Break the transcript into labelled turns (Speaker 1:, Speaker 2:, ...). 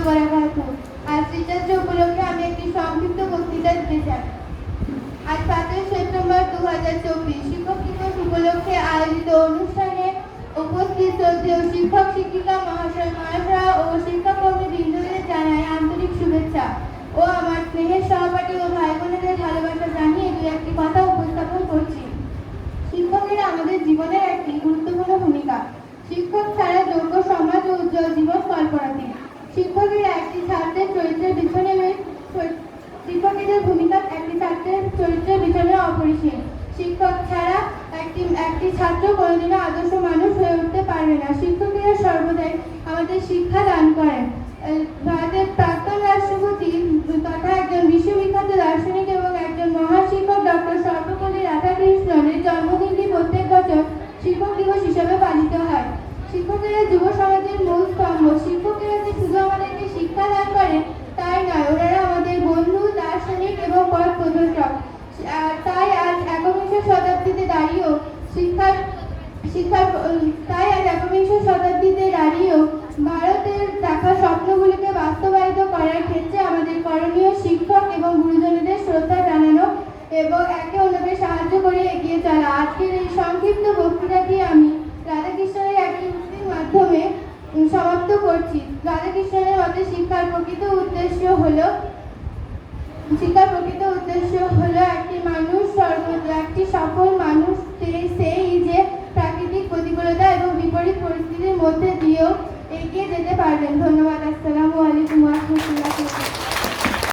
Speaker 1: ওয়াবারাকাতুহু। আজ teachers day উপলক্ষে আমি একটি সংক্ষিপ্ত বক্তৃতা দিতে চাই। আজ 5 সেপ্টেম্বর 2024 শিক্ষক দিবস উপলক্ষে আয়োজিত অনুষ্ঠানে উপস্থিত শ্রদ্ধেয় শিক্ষক শিক্ষিকা মহাশয়রা ও শিক্ষাকর্মী বৃন্দদের জানাই আন্তরিক শুভেচ্ছা ও আমার স্নেহের সহপাঠী ও ভাই বোনেদের ভালোবাসা জানিয়ে দু একটি কথা উপস্থাপন করছি। শিক্ষকেরা আমাদের জীবনের একটি গুরুত্বপূর্ণ ভূমিকা। শিক্ষক ছাড়া যোগ্য সমাজ ও উজ্জ্বল জীবন কল্পনাতীত। শিক্ষকেরা একটি ছাত্রের চরিত্রের পিছনে শিক্ষকের ভূমিকা একটি ছাত্রের চরিত্রের পিছনে অপরিসীম। শিক্ষক ছাড়া একটি ছাত্র কোনোদিনও আদর্শ মানুষ হয়ে উঠতে পারবে না। শিক্ষকেরা সর্বদাই আমাদের শিক্ষা দান করেন। ভারতের প্রাক্তন রাষ্ট্রপতি তথা একজন বিশ্ববিখ্যাত দার্শনিক এবং একজন মহান শিক্ষক ডক্টর সর্বপল্লী রাধাকৃষ্ণনের জন্মদিনটি প্রত্যেক বছর শিক্ষক দিবস হিসেবে পালিত হয়। শিক্ষকেরা যুব সমাজের মূল স্তম্ভ। শিক্ষকেরা যে শুধু আমাদেরকে শিক্ষা দান করেন তাই নয়, ওনারা আমাদের বন্ধু, দার্শনিক এবং পথ প্রদর্শক। তাই আজ একবিংশ শতাব্দীতে দাঁড়িয়েও ভারতের দেখা স্বপ্নগুলিকে বাস্তবায়িত করার ক্ষেত্রে আমাদের করণীয় শিক্ষক এবং গুরুজনদের শ্রদ্ধা জানানো এবং একে অন্যকে সাহায্য করে এগিয়ে চলা। আজকের এই সংক্ষিপ্ত বক্তৃতাটি আমি রাধাকৃষ্ণনের একটি উক্তির মাধ্যমে সমাপ্ত করছি। রাধাকৃষ্ণনের মতে শিক্ষার প্রকৃত উদ্দেশ্য হলো একটি সফল মানুষ সেই যে প্রাকৃতিক প্রতিকূলতা এবং বিপরীত পরিস্থিতির মধ্যে দিয়েও এগিয়ে যেতে পারবেন। ধন্যবাদ। আসসালামু আলাইকুম ওয়া রাহমাতুল্লাহ।